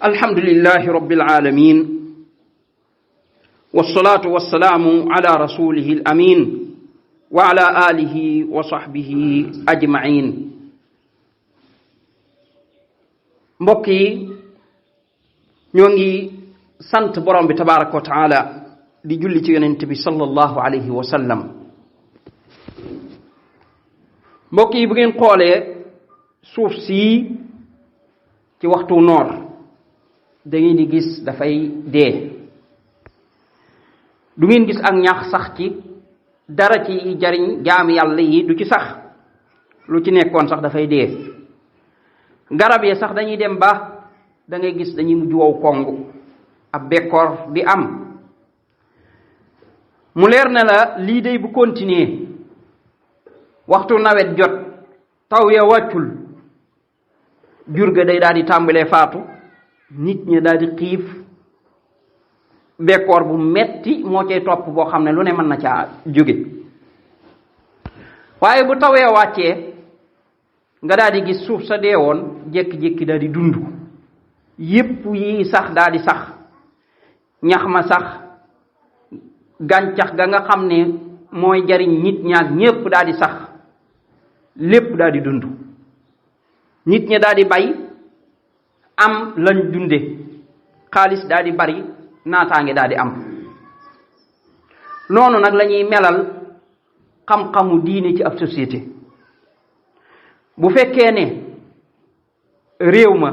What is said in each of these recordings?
alhamdulillahi rabbil alamin wassalatu wassalamu ala rasulihi al amin wa ala alihi wa sahbihi ajmain. mbokk yi ñoo ngi sant borom bi tabaraka wa taala di julli ci yonent bi sallallahu alayhi wa sallam. mbokk yi bu ngeen xoolee suuf si ci waxtu noor da ngeen di gis dafay dee, du ngeen gis ak ñax sax ci dara ci jariñ jaami yàlla yi du ci sax, lu ci nekkoon sax dafay dee. garab yi sax dañuy dem ba da ngay gis dañuy mujj wow kongu, ab bekkoor di am. mu leer na la lii day bu continuer waxtu nawet jot taw ya wàccul, jur ga day daal di tàmbalee faatu, nit ñi daal di xiif, bekkoor bu metti moo cay topp boo xam ne lu ne mën na caa jóge. waaye bu tawee wàccee nga daal di gis suuf sa deewoon jékki-jékki daal di dund, yépp yi sax daal di sax, ñax ma sax, gàncax ga nga xam ne mooy jariñ nit ñaak ñépp daal di sax, lépp daal di dund. nit ñi daal di bay am lañ dunde, xaalis daal di bari, naataange daal di am. noonu nag la ñuy melal xam-xamu diine ci ab société. bu fekkee ne réew ma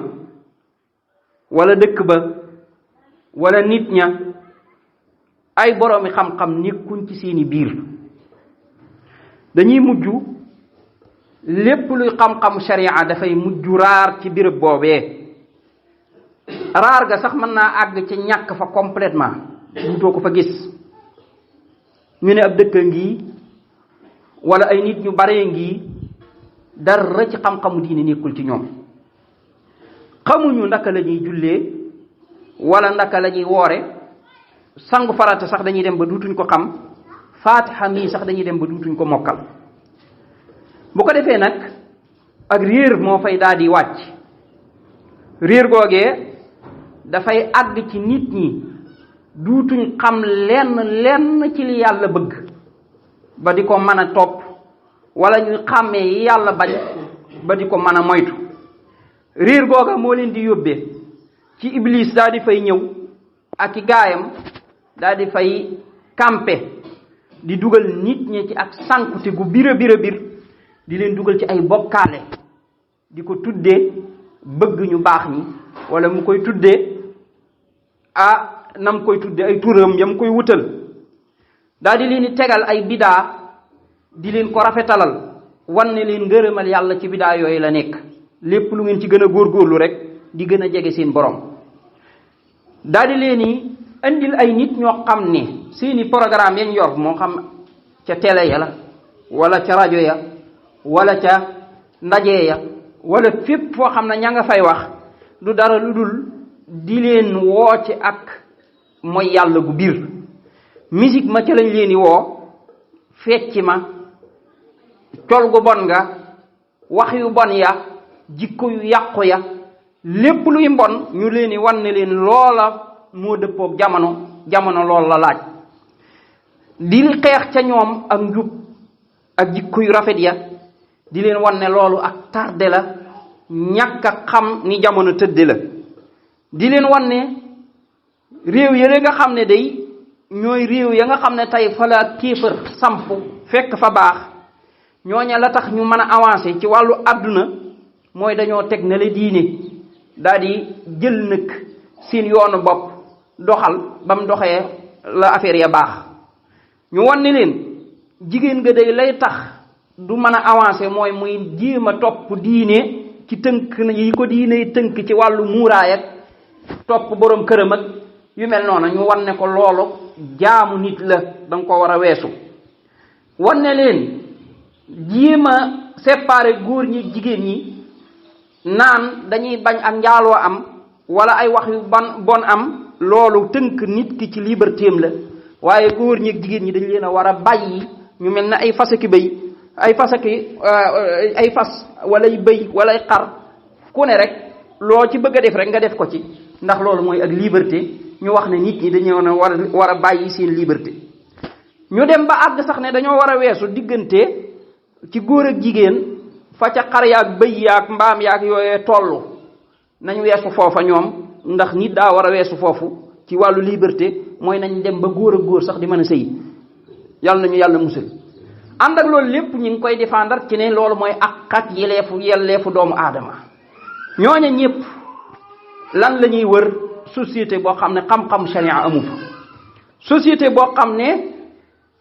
wala dëkk ba wala nit ña ay boroomi xam-xam nekkuñ ci seeni biir, dañuy mujj lépp luy xam-xamu sharia dafay mujj raar ci béréb boobee. raar ga sax mën naa àgg ci ñàkk fa complètement, duutoo ko fa gis. ñu ne ab dëkk ngi wala ay nit ñu baree ngi, dara ci xam-xamu diine nekkul ci ñoom. xamuñu ndaka la ñuy jullee wala ndaka la ñuy woore, sangu farata sax dañuy dem ba duutuñ ko xam, faatiha mii sax dañuy dem ba duutuñ ko mokkal. bu ko defee nag ak réer moo fay daal di wàcc. réer googee dafay àgg ci nit ñi duutuñ xam lenn ci li yàlla bëgg ba di ko mën a topp, wala ñuy xàmmee yi yàlla bañ ba di ko mën a moytu. réer googa moo leen di yóbbee ci iblis daal di fay ñëw ak i gaayam daal di fay campe di dugal nit ñi ci ak sànkute gu bir a bir, di leen dugal ci ay bokkaale, di ko tuddee bëgg ñu baax ñi, wala mu koy tuddee nam koy tuddee ay turam yam koy wutal, daal di leen di tegal ay bidaa, di leen ko rafetalal, wan ne leen ngërëmal yàlla ci bidaa yooyu la nekk. lépp lu ngeen ci gën a góorgóorlu rek di gën a jege seen borom. daal di leen di andil ay nit ñoo xam ne seeni programme yañ yor, moo xam ca télé ya la wala ca rajo ya wala ca ndaje ya wala fépp foo xam ne ña nga fay wax du dara lu dul di leen woo ci ak mooy yàlla gu biir. musique ma ca lañ leen di woo, fecc ma, col gu bon nga, wax yu bon ya, jikko yu yàqu ya, lépp luy mbon ñu leen di wan ne leen loola moo dëppook jamono lool la laaj. di xeex ca ñoom ak njub ak jikko yu rafet ya, di leen wan ne loolu ak tarde la, ñàkk a xam ni jamono tëdde la. di leen wan ne réew yële nga xam ne day ñooy réew ya nga xam ne tey fa la kéefër samp fekk fa baax, ñooña la tax ñu mën a avancer ci wàllu àdduna mooy dañoo teg na la diine, daal di jël nag seen yoonu bopp doxal ba mu doxee la affaire ya baax. ñu wan ne leen jigéen nga day lay tax du mën a avancer mooy muy jéem a topp diine ci tënk yi ko diine tënk ci wàllu muuraay ak topp borom këram ak yu mel noonu. ñu wan ne ko loolu jaamu nit la, danga ko war a weesu. wan ne leen jéem a séparer góor ñi jigéen ñi, naan dañuy bañ ak njaaloo am wala ay wax yu bon am, loolu tënk nit ki ci libertéem la. waaye góor ñi jigéen ñi dañ leen a war a bàyyi ñu mel ne ay fasaki bëy, ay fas wala ay bëy wala ay xar, ku ne rek loo ci bëgg a def rek nga def ko ci ndax loolu mooy ak liberté ñu wax ne nit ñi dañoo war a bàyyi seen liberté. ñu dem ba àgg sax ne dañoo war a weesu diggante ci góor ak jigéen fa ca xar yaag bëy yaag mbaam yaag yooyee tollu nañ weesu foofa ñoom ndax nit daa war a weesu foofu ci wàllu liberté mooy nañ dem ba góor ak góor sax di mën a sëy yàlla nañu yàlla musal. ànd ak loolu lépp ñu ngi koy défendre ci ne loolu mooy àq ak yelleefu doomu aadama. ñooña ñëpp lan la ñuy wër société boo xam ne xam-xam sharia amu fa société boo xam ne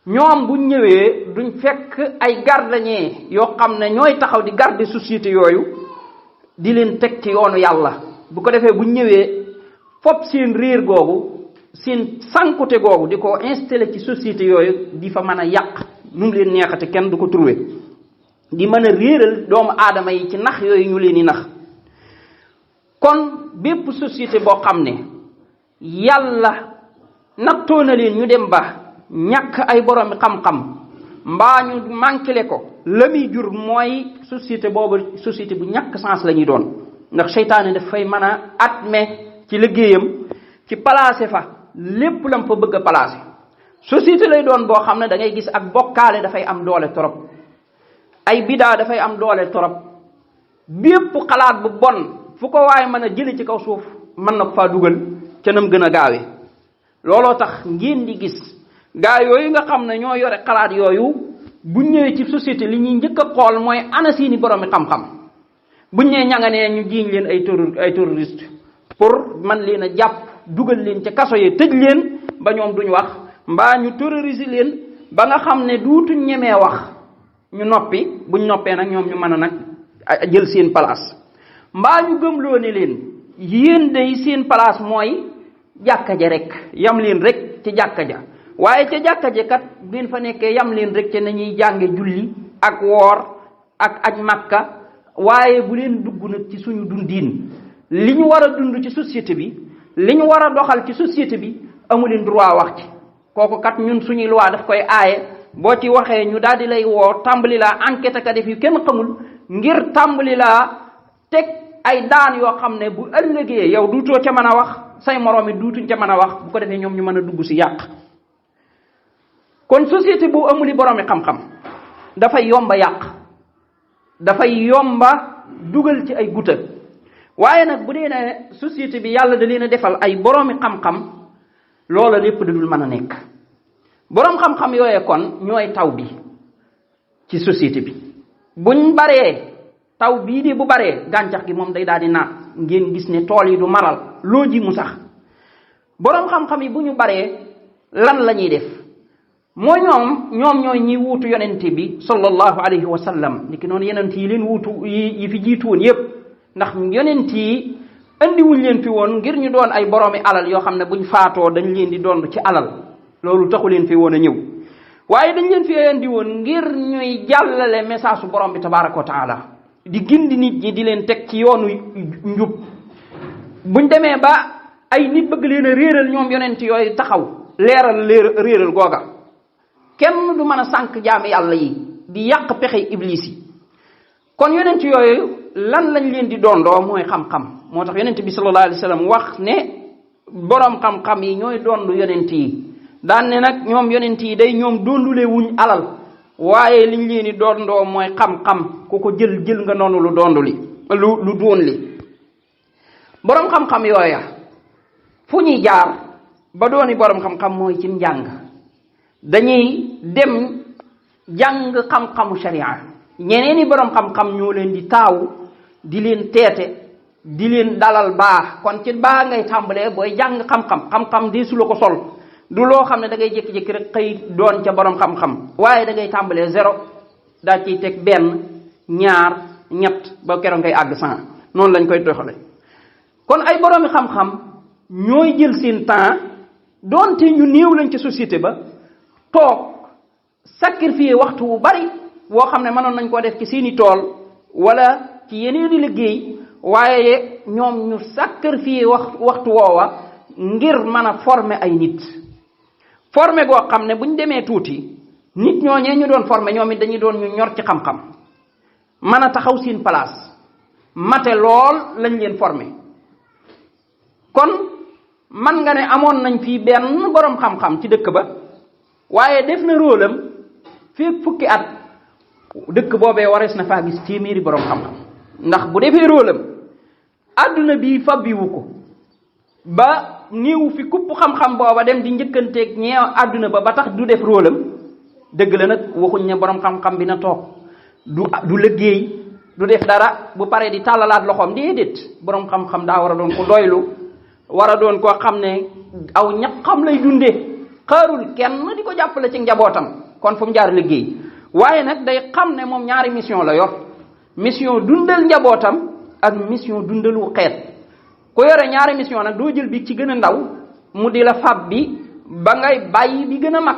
ñoom buñ ñëwee duñ fekk ay gardien yoo xam ne ñooy taxaw di garder société yooyu di leen teg ci yoonu yàlla. bu ko defee buñ ñëwee fop seen réer googu seen sankute googu di ko installé ci société yooyu di fa mën a yàq nu mu leen neexate kenn du ko trouvé di mën a réeral doomu aadama yi ci nax yooyu ñu leen di nax. kon bépp société boo xam ne yàlla nattoo na leen ñu dem ba ñàkk ay borom xam-xam mbaa ñu manqué ko la muy jur mooy société boobu société bu ñàkk sens la ñuy doon ndax seytaane dafay mën a admet ci liggéeyam ci placé fa lépp lam fa bëgg a placé. société lay doon boo xam ne da ngay gis ak bokkaale dafay am doole trop ay bidaa dafay am doole trop bépp xalaat bu bon fu ko waaye mën a jële ci kaw suuf mën na ko faa dugal ca nam gën a gaawee. looloo tax ngeen di gis gaa yooyu nga xam ne ñoo yore xalaat yooyu buñ ñëwee ci société li ñuy njëkk a xool mooy ana seeni boroomi xam-xam buñ ñee ñanganee ñu jiiñ leen ay terroriste pour man leen a jàpp dugal leen ca kaso yi tëj leen ba ñoom duñ wax mbaa ñu terroriser leen ba nga xam ne duutuñ ñemee wax ñu noppi buñ noppee nag ñoom ñu mën a nag jël seen place mbaa ñu gëmloo ne leen yéen day seen place mooy jàkka ja rek yam leen rek ci jàkka ja waaye ca jàkka ja kat ngeen fa nekkee yam leen rek ca nañuy jànge julli ak woor ak aj makka waaye bu leen dugg nag ci suñu dundin li ñu war a dund ci société bi li ñu war a doxal ci société bi amu leen droit wax ci kooku kat ñun suñuy loi daf koy aaye boo ci waxee ñu daal di lay woo tàmbali laa enquête ka def yu kenn xamul ngir tàmbali laa teg ay daan yoo xam ne bu ëllëgee yow duutoo ca mën a wax say moroom it duutuñ ca mën a wax bu ko defee ñoom ñu mën a dugg si yàq. kon société bu amuli boroomi xam-xam dafay yomba yàq dafay yomba dugal ci ay guta waaye nag bu dee ne société bi yàlla da leen a defal ay boroomi xam-xam loola lépp da dul mën a nekk. boroom xam-xam yooye kon ñooy taw bi ci société bi buñ baree taw bii de bu baree gàncax gi moom day daal di naat ngeen gis ne tool yi du maral loo ji mu sax. boroom xam-xam yi bu ñu baree lan la ñuy def mooy ñoom ñooy ñi wuutu yonente bi sallallahu alayhi wa sallam ni ki noonu yonent yi leen wuutu yi fi jiitu woon yépp ndax yonent yi andiwuñ leen fi woon ngir ñu doon ay boroomi alal yoo xam ne buñ faatoo dañ leen di doon ci alal loolu taxu leen fi woon a ñëw waaye dañ leen fi andi woon ngir ñuy jàllale message su borom bi tabaraka wa taala di gindi nit ñi di leen teg ci yoonu njub buñ demee ba ay nit bëgg leen a réeral ñoom yonent yooyu taxaw leeral réeral googa kenn du mën a sànq jaami yàlla yi di yàq pexe iblis yi. kon yonent yooyu lan lañ leen di doondoo mooy xam-xam moo tax yonent bi sallallahu alayhi wa sallam wax ne boroom xam-xam yi ñooy doondu yonent yi daan ne nag ñoom yonent yi day ñoom doondule wuñ alal waaye liñ leen di doondoo mooy xam-xam ku ko jël nga noonu lu doondu li lu doon li. boroom xam-xam yooya fu ñuy jaar ba dooni boroom xam-xam mooy ci njàng dañuy dem jàng xam-xamu sharia ñeneen i boroom xam-xam ñoo leen di taawu di leen teete di leen dalal baax kon ci baax ngay tàmbalee booy jàng xam-xam di su la ko sol du loo xam ne da ngay jékki-jékki rek xëy doon ca boroom xam-xam waaye da ngay tàmbalee zéro daa ciy teg benn ñaar ñett ba keroog ngay àgg 100 noonu lañ koy doxale kon ay boroomi xam-xam ñooy jël seen temps doonte ñu néew lañ ci société ba toog sacrifier waxtu wu bari woo xam ne mënoon nañ koo def ci seeni tool wala ci yeneeni liggéey waaye ñoom ñu sacrifier waxtu woowa ngir mën a former ay nit former goo xam ne bu ñu demee tuuti nit ñooñee ñu doon former ñoom it dañuy doon ñu ñor ci xam-xam mën a taxaw seen place mate lool lañ leen formé. kon man nga ne amoon nañ fii benn borom xam-xam ci dëkk ba waaye def na róolam fii fukki at dëkk boobee warees na faa gis téeméeri borom xam-xam ndax bu defee róolam àdduna bi fabbiwu ko ba néew fi kupp xam-xam booba dem di njëkkanteeg ñee àdduna ba tax du def róolam. dëgg la nag waxuñ ne borom xam-xam bi na toog du liggéey du def dara bu paree di tàllalaat loxoom déedéet borom xam-xam daa war a doon ko doylu war a doon koo xam ne aw ñaqam lay dundee xaarul kenn di ko jàppale ci njabootam kon fu mu jaar liggéey waaye nag day xam ne moom ñaari mission la yor mission dundal njabootam ak mission dundalu xeet ku yore ñaari mission nag doo jël bi ci gën a ndaw mu di la fab bi ba ngay bàyyi bi gën a mag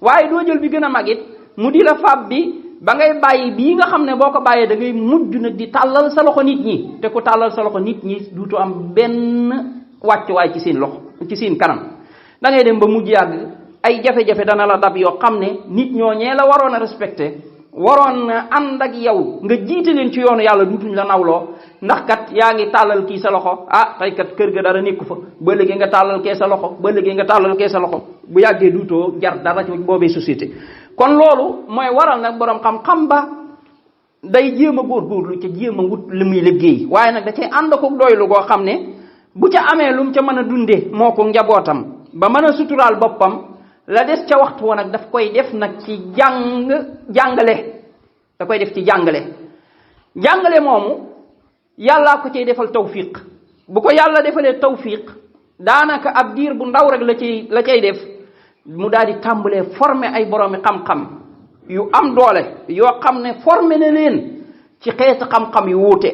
waaye doo jël bi gën a mag it mu di la fab bi ba ngay bàyyi bii nga xam ne boo ko bàyyee da ngay mujj nag di tàllal sa loxo nit ñi te ku tàllal sa loxo nit ñi duutu am benn wàccuwaay ci seen loxo ci seen kanam da ngay dem ba mujj yàgg ay jafe-jafe dana la dab yoo xam ne nit ñooñee la waroon a respecté waroon na ànd ak yow nga jiite leen ci yoonu yàlla duutuñ la nawloo ndax kat yaa ngi tàllal kii sa loxo tey kat kër ga dara nekku fa ba léegi nga tàllal kee sa loxo ba léegi nga tàllal kee sa loxo bu yàggee duutoo jar dara ci boobee société. kon loolu mooy waral nag borom xam-xam ba day jéem a góorgóorlu ca jéem a wut li muy liggéey waaye nag da cay ànd ko doylu goo xam ne bu ca amee lu mu ca mën a dundee moo ko njabootam ba mën a suturaal boppam. la des ca waxtu woon nag daf koy def nag ci jàngale da koy def ci jàngale moomu yàllaa ko cay defal tawfiq bu ko yàlla defalee tawfiq daanaka ab diir bu ndaw rek la cay def mu daal di tàmbalee former ay boroomi xam-xam yu am doole yoo xam ne former na leen ci xeeti xam-xam yu wuute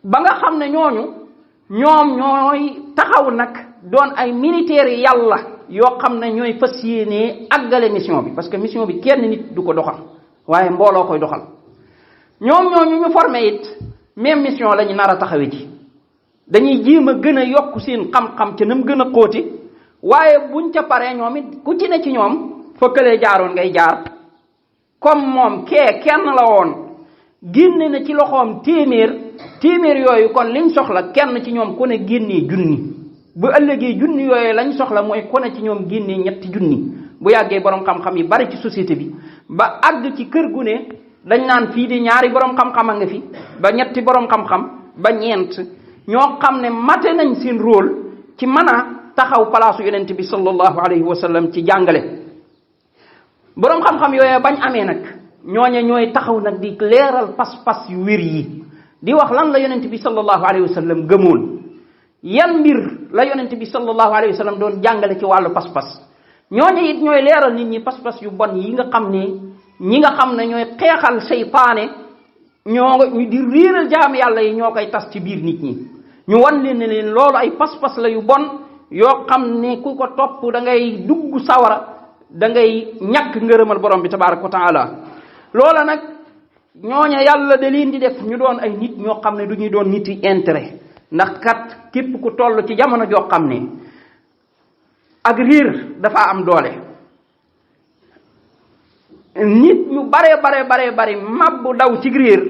ba nga xam ne ñoom ñooy taxaw nag doon ay militaires yi yàlla yoo xam ne ñooy fas yéenee àggale mission bi parce que mission bi kenn nit du ko doxal waaye mbooloo koy doxal ñoom ñooñu ñu formé it même mission la ñu nar a taxawee ci dañuy jéem a gën a yokk seen xam-xam ca nam gën a xóoti waaye buñ ca paree ñoom it ku ci ne ci ñoom fa këlee jaaroon ngay jaar comme moom kenn la woon génne na ci loxoom téeméer yooyu kon liñ soxla kenn ci ñoom ku ne génnee junni bu ëllëgee junni yooyu lañ soxla mooy ku ne ci ñoom génnee ñetti junni bu yàggee borom xam-xam yi bari ci société bi ba àgg ci kër gu ne dañ naan fii di ñaari borom xam-xam a nga fi ba ñetti borom xam-xam ba ñeent ñoo xam ne mate nañ seen rôle ci mën a taxaw palaasu yonent bi sallallahu alayhi wa sallam ci jàngale. borom xam-xam yooyu bañ amee nag ñooñe ñooy taxaw nag di leeral pas-pas yu wér yi di wax lan la yonent bi sallallahu alayhi wa sallam gëmoon yan mbir la yonent bi sallallahu alayhi wa sallam doon jàngale ci wàllu pas-pas ñooñu it ñooy leeral nit ñi pas-pas yu bon yi nga xam ne ñi nga xam ne ñooy xeexal seytaane ñu di réeral jaam yàlla yi ñoo koy tas ci biir nit ñi ñu wan leen ne leen loolu ay pas-pas la yu bon yoo xam ne ku ko topp da ngay dugg sawara da ngay ñàkk ngërëmal borom bi tabaraka wa taala loola nag ñooña yàlla da leen di def ñu doon ay nit ñoo xam ne du ñuy doon nit yi intérêt ndax kat képp ku toll ci jamono joo xam ne ak riir dafa am doole nit ñu bare mabbu daw ci riir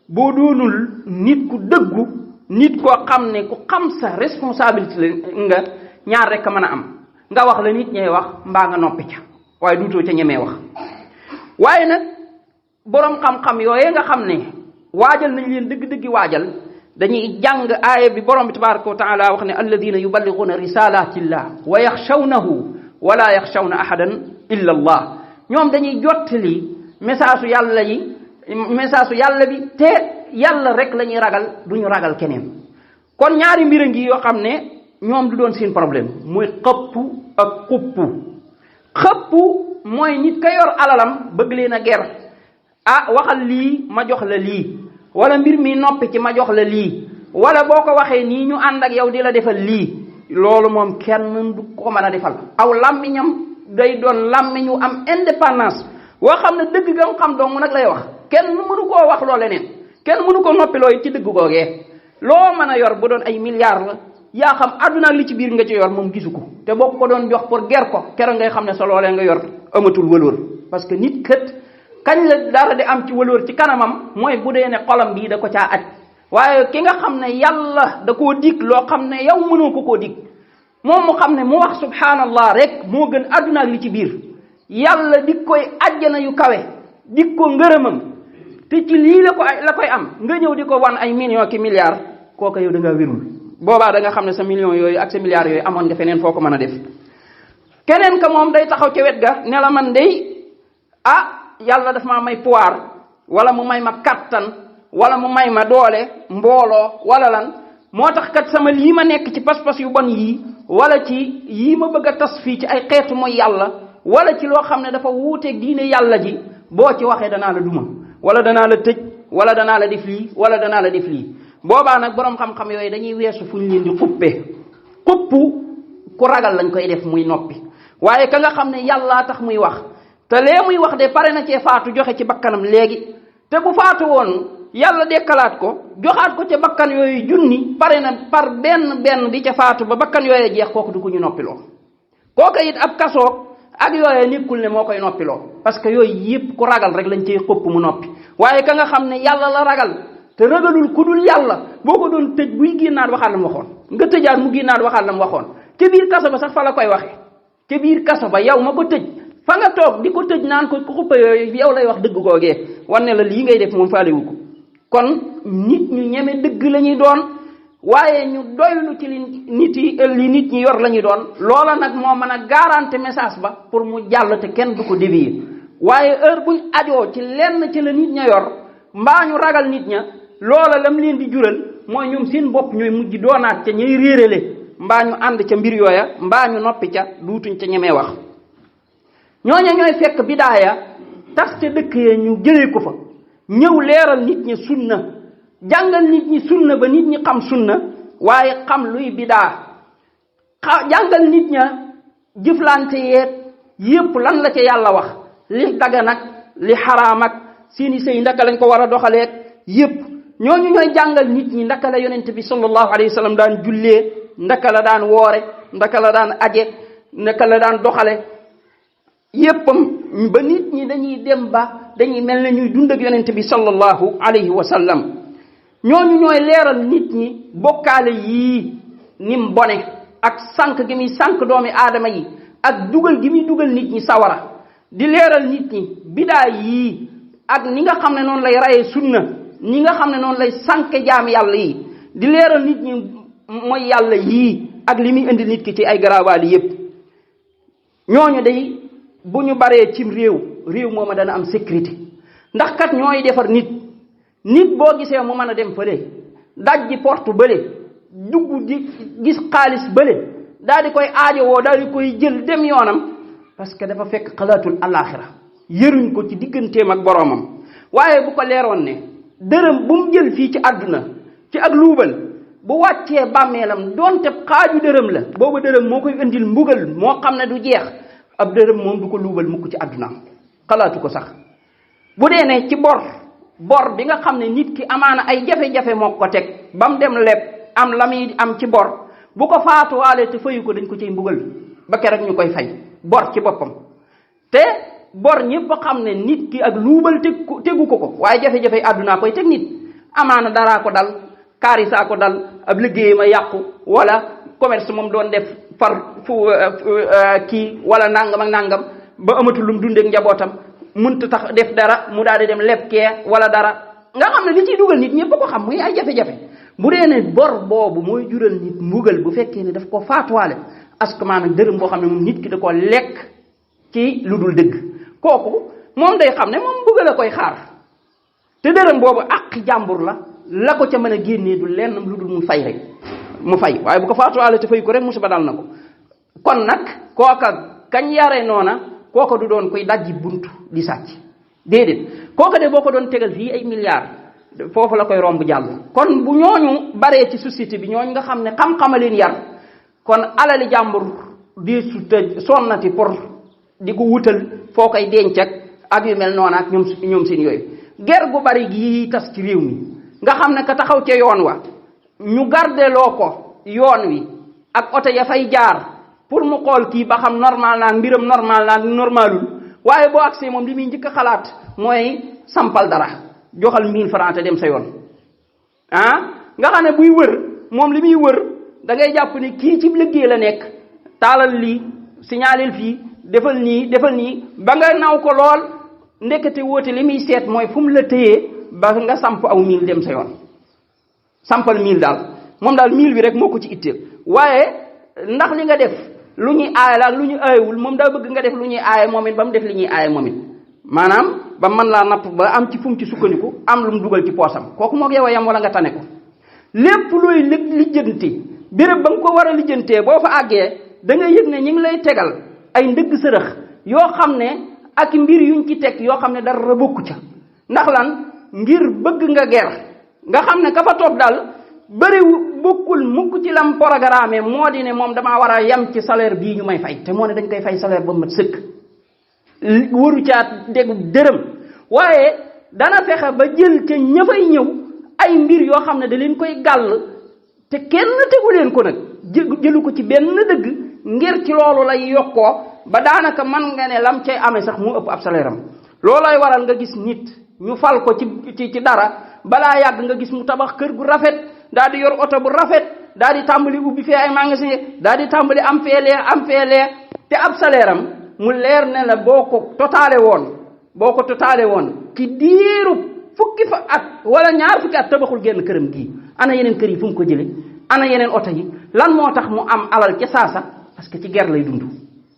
boo doonul nit ku dëggu nit koo xam ne ku xam sa responsabilité nga ñaar rek a mën a am nga wax la nit ñay wax mbaa nga noppi ca waaye duutoo ca ñemee wax waaye nag boroom xam-xam yooye nga xam ne waajal nañ leen dëgg-dëggi waajal dañuy jàng aaya bi borom bi tabaraka wa taala wax ne alladina yuballiguna risalatillah wa yaxshawnahu wala yaxshawna ahadan illa allah ñoom dañuy jottali message su yàlla bi te yàlla rek la ñuy ragal duñu ragal keneen kon ñaari mbir a ngi yoo xam ne ñoom du doon seen problème muy xëppu ak xëppu mooy nit ka yor alalam bëgg leen a ger waxal lii ma jox la lii wala mbir mi noppi ci ma jox la lii wala boo ko waxee nii ñu ànd ak yow di la defal lii loolu moom kenn du ko mën a defal aw làmmiñam day doon làmmiñu am indépendance woo xam ne dëgg gam xam dong nag lay wax kenn mënu koo wax loo leneen kenn mënu ko noppiloo ci dëgg googee loo mën a yor bu doon ay milliards la yaa xam àdduna li ci biir nga ci yor moom gisu ko te boo ko doon jox pour ger ko keroog ngay xam ne sa loolee nga yor amatul wëloor parce que nit kët kañ la dara di am ci wëloor ci kanamam mooy bu dee ne xolam bii da ko caa aj waaye ki nga xam ne yàlla da koo dig loo xam ne yow mënoo ko koo dig moom mu xam ne mu wax subhanallah rek moo gën àdduna ak li ci biir yàlla dig koy àjjana yu kawe dig ko ngërëmam te ci lii la koy am nga ñëw di ko wan ay millions ki milliards kooka yow da ngaa wérul boobaa da nga xam ne sa millions yooyu ak sa milliards yooyu amoon nga feneen foo ko mën a def keneen ka moom day taxaw ca wet ga ne la man day yàlla daf maa may pouvoir wala mu may ma kattan wala mu may ma doole mbooloo wala lan moo tax kat sama lii ma nekk ci pas-pas yu bon yii wala ci yii ma bëgg a tas fii ci ay xeetu mooy yàlla wala ci loo xam ne dafa wuuteeg diine yàlla ji boo ci waxee danaa la duma wala danaa la tëj wala danaa la def lii wala danaa la def lii boobaa nag boroom xam-xam yooyu dañuy weesu fu ñu leen di xupp ku ragal lañ koy def muy noppi waaye ka nga xam ne yàllaa tax muy wax te lee muy wax de pare na cee faatu joxe ci bakkanam léegi te bu faatu woon yàlla dekkalaat ko joxaat ko ca bakkan yooyu junni pare na par benn di ca faatu ba bakkan yooyu jeex kooku du ko ñu noppiloo kooka it ab kasoog ak yooyu nekkul ne moo koy noppiloo parce que yooyu yëpp ku ragal rek lañ cey xëpp mu noppi waaye ka nga xam ne yàlla la ragal te ragalul ku dul yàlla boo ko doon tëj buy génnaat waxaat la mu waxoon nga tëjaat mu génnaat waxaat la mu waxoon ca biir kaso ba sax fa la koy waxe ca biir kaso ba yow ma ko tëj fa nga toog di ko tëj naan ko xuppa yooyu yow lay wax dëgg googee wane la lii ngay def moom faalewu ko kon nit ñu ñeme dëgg la ñuy doon waaye ñu doylu ci li nit ñi yor la ñuy doon loola nag moo mën a garanti message ba pour mu jàll te kenn du ko dévier waaye heure buñ ajoo ci lenn ci la nit ña yor mbaa ñu ragal nit ña loola lam leen di jural mooy ñoom seen bopp ñooy mujj doonaat ca ñuy réerale mbaa ñu ànd ca mbir yooya mbaa ñu noppi ca duutuñ ca ñemee wax ñooña ñooy fekk bidaaya tas ca dëkk ya ñu jëlee ko fa ñëw leeral nit ñi sunna jàngal nit ñi sunna ba nit ñi xam sunna waaye xam luy bidaa jàngal nit ña jëflante yeeg yépp lan la ca yàlla wax li dagan ak li xaraam ak seeni sëy ndaka lañ ko war a doxaleeg yépp ñooñu ñooy jàngal nit ñi ndaka la yonent bi sallallahu alayhi wa sallam daan jullee ndaka la daan woore ndaka la daan aje ndaka la daan doxale yéppam ba nit ñi dañuy dem ba dañuy mel ne ñuy dund ak yonent bi sallallahu alayhi wa sallam ñooñu ñooy leeral nit ñi bokkaale yii nim bone ak sànq gi muy sànq doomi aadama yi ak dugal gi muy dugal nit ñi sawara di leeral nit ñi bidaa yii ak ni nga xam ne noonu lay rayee sunna ni nga xam ne noonu lay sànke jaam yàlla yi di leeral nit ñi mooy yàlla yii ak li muy indi nit ki ci ay garaawaali yépp ñooñu day bu ñu baree cim réew mooma dana am sécurité ndax kat ñooy defar nit boo gisee mu mën a dem fële dajji porte bële dugg di gis xaalis bële daal di koy aajowoo daal di koy jël dem yoonam parce que dafa fekk xalaatul alaxira yëruñ ko ci digganteem ak boroomam waaye bu ko leeroon ne dërëm bu mu jël fii ci àdduna ci ak luubal bu wàccee bàmmeelam doonte xaaju dërëm la boobu dërëm moo koy indil mbugal moo xam ne du jeex ab dërëm moom du ko luubal mukk ci àddunaam xalaatu ko sax bu dee ne ci bor bi nga xam ne nit ki amaana ay jafe-jafe moo ko teg ba mu dem leb am la muy am ci bor bu ko faatuwaale te fayu ko dañ ko ciy mbugal ba keroog ñu koy fay bor ci boppam te bor ñëpp xam ne nit ki ak luubal tegu ko waaye jafe-jafe àddunaa koy teg nit amaana daraa ko dal kaarisaa ko dal ab liggéey ma yàqu wala commerce moom doon def far kii wala nangam ak nangam ba amatul lum dundeek njabootam mënta tax def dara mu daal di dem leb kee wala dara nga xam ne li ciy dugal nit ñëpp ko xam muy ay jafe-jafe bu dee ne bor boobu mooy jural nit mbugal bu fekkee ne daf ko faatuwaale askamaan ak dërëm boo xam ne moom nit ki da ko lekk ci lu dul dëgg kooku moom day xam ne moom mbugal a koy xaar te dërëm boobu ak jàmbur la ko ca mën a génnee du lenn lu dul mu fay rek mu fay waaye bu ko faatuwaale te fay ko rek musiba dal na ko kon nag kooka kañ yare noona kooka du doon koy dajji buntu di sàcc déedéet kooka de boo ko doon tegal fii ay milliards foofu la koy romb jàll kon bu ñooñu baree ci société bi ñooñu nga xam ne xam-xama leen yar kon alali jàmbur di su te sonnati pour di ko wutal foo koy denc ak yu mel noona ak ñoom seen yooyu ger gu bari gi tas ci réew mi nga xam ne ka taxaw ca yoon wa ñu gardeloo ko yoon wi ak oto ya fay jaar pour mu xool kii ba xam normal naa mbiram normal naa normalul waaye boo agsee moom li muy njëkk a xalaat mooy sampal dara joxal 1000 francs te dem sa yoon nga xam ne buy wër moom li muy wër da ngay jàpp ne kii ci liggéey la nekk taalal lii signalel fii defal nii ba nga naw ko lool ndekete wóote li muy seet mooy fu mu la téyee ba nga samp aw 1000 dem sa yoon sampal 1000 daal moom daal 1000 bi rek moo ko ci itteel waaye ndax li nga def lu ñuy aaye la ak lu ñu aayewul moom daa bëgg nga def lu ñuy aaye moom it ba mu def li ñuy aaye moom it maanaam ba mën laa napp ba am ci fu mu ci sukkandiku am lu mu dugal ci poosam kooku moog yow a yam wala nga tane ko lépp looy lijjanti béréb ba nga ko war a lijjantee boo fa àggee da ngay yëg ne ñi ngi lay tegal ay ndëgg sërëx yoo xam ne ak mbir yuñ ci teg yoo xam ne dara bokku ca ndax lan ngir bëgg nga ger nga xam ne ka fa toog daal bëri bokkul mukk ci lam programme moo di ne moom damaa war a yem ci salaire bii ñu may fay te moo ne dañ koy fay salaire ba mat sëkk waru caa déggu dërëm waaye dana fexe ba jël ca ña fay ñëw ay mbir yoo xam ne da leen koy gàll te kenn tegu leen ko nag jëlu ko ci benn dëgg ngir ci loolu lay yokkoo ba daanaka man nga ne lam cay amee sax mu ëpp ab salaire am loolay waral nga gis nit ñu fal ko ci dara balaa yàgg nga gis mu tabax kër gu rafet daal di yor oto bu rafet daal di tàmbali ubbi fee ay magasin daal di tàmbali am feelee te ab salaire am mu leer ne la boo ko totaale woon ci diiru fukki fa at wala ñaar fukki at tabaxul génn këram gii ana yeneen kër yi fu mu ko jële ana yeneen oto yi lan moo tax mu am alal ca saasa parce que ci ger lay dund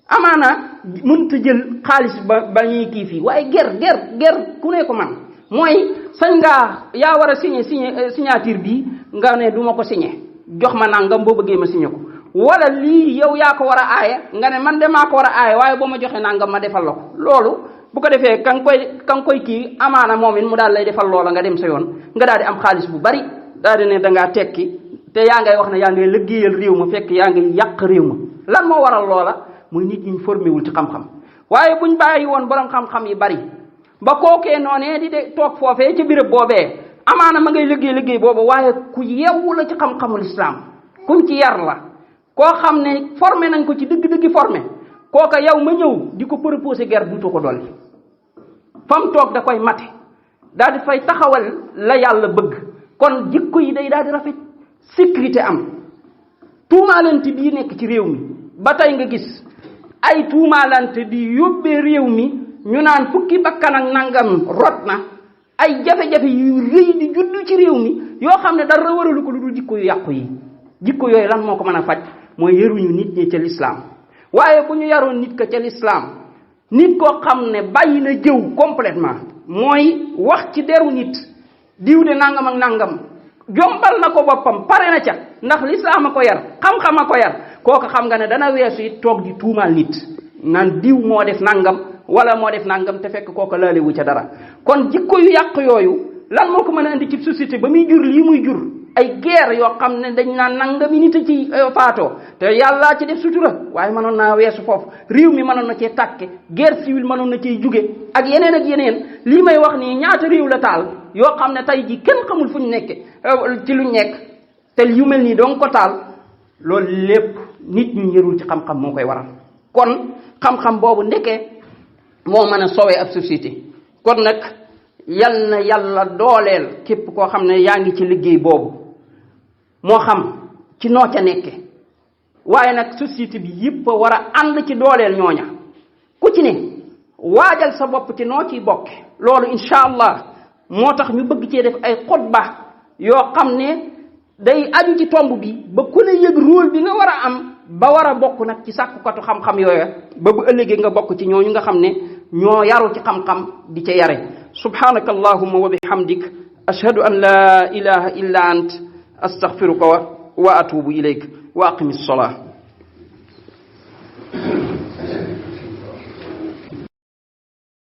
amaana mënta jël xaalis ba ñuy kii fii waaye ger ku ne ko man mooy sañ ngaa yaa war a signature bii nga ne du ma ko signé jox ma nangam boo bëggee ma signé ko wala lii yow yaa ko war a aaye nga ne man de maa ko war a aaye waaye boo ma joxee nangam ma defal la ko loolu bu ko defee ka nga koy kii amaana moom it mu daal lay defal loola nga dem sa yoon nga daal di am xaalis bu bari daal di ne da ngaa tekki te yaa ngay wax ne yaa ngay liggéeyal réew ma fekk yaa ngay yàq réew ma lan moo waral loola muy nit ñi formé wul ci xam-xam waaye buñ bàyyi woon borom xam-xam yi bari ba kookee noonee di de toog foofee ca béréb boobee amaana ma ngay liggéey boobu waaye ku yewwu la ci xam-xamul islam kuñ ci yar la koo xam ne formé nañ ko ci dëgg-dëggi formé kooka yow ma ñëw di ko proposé guerre duutu ko dolli fam toog da koy mate daal di fay taxawal la yàlla bëgg kon jikko yi day daal di rafet sécurité am tuumaalante bii nekk ci réew mi ba tey nga gis ay tuumaalante di yóbbee réew mi ñu naan fukki bakkan ak nangam rot na ay jafe-jafe yu rëy di juddu ci réew mi yoo xam ne dara waralu ko lu dul jikko yu yàqu yi jikko yooyu lan moo ko mën a faj mooy yaruñu nit ñi ca lislaam waaye bu ñu yaroon nit ka ca lislaam nit koo xam ne bàyyi na jëw complètement mooy wax ci deru nit diw de nangam ak nangam jombal na ko boppam pare na ca ndax lislaam a ko yar xam-xam a ko yar kooku xam nga ne dana weesu it toog di tuumaal nit naan diw moo def nangam wala moo def nangam te fekk kooku laalewu ca dara kon jikko yu yàq yooyu lan moo ko mën a indi ci société ba muy jur lii muy jur ay guerre yoo xam ne dañ naan nangami nit a ci faatoo te yàllaa ci def sutura waaye mënoon naa weesu foofu réew mi mënoon na cee tàkke guerre civile mënoon na cee jóge ak yeneen lii may wax nii ñaata réew la taal yoo xam ne tey ji kenn xamul fu ñu nekke ci luñ nekk te yu mel nii doon ko taal loolu lépp nit ñu yërul ci xam-xam moo koy waral kon xam-xam boobu ndeke moo mën a sowee ab société kon nag yal na yàlla dooleel képp koo xam ne yaa ngi ci liggéey boobu moo xam ci noo ca nekke waaye nag société bi yëpp a war a ànd ci dooleel ñooña ku ci ne waajal sa bopp ci noo ciy bokke loolu incha allah moo tax ñu bëgg cee def ay xutba yoo xam ne day aju ci tomb bi ba ku ne yëg rôle bi nga war a am ba war a bokk nag ci sàkkukatu xam-xam yooya ba bu ëllëgee nga bokk ci ñooñu nga xam ne ñoo yaru ci xam-xam di ca yare subhanaka allahumma wa bihamdik ashhadu an la ilaha illa ant astaghfiruka wa atubu ilayk wa aqimi ssalah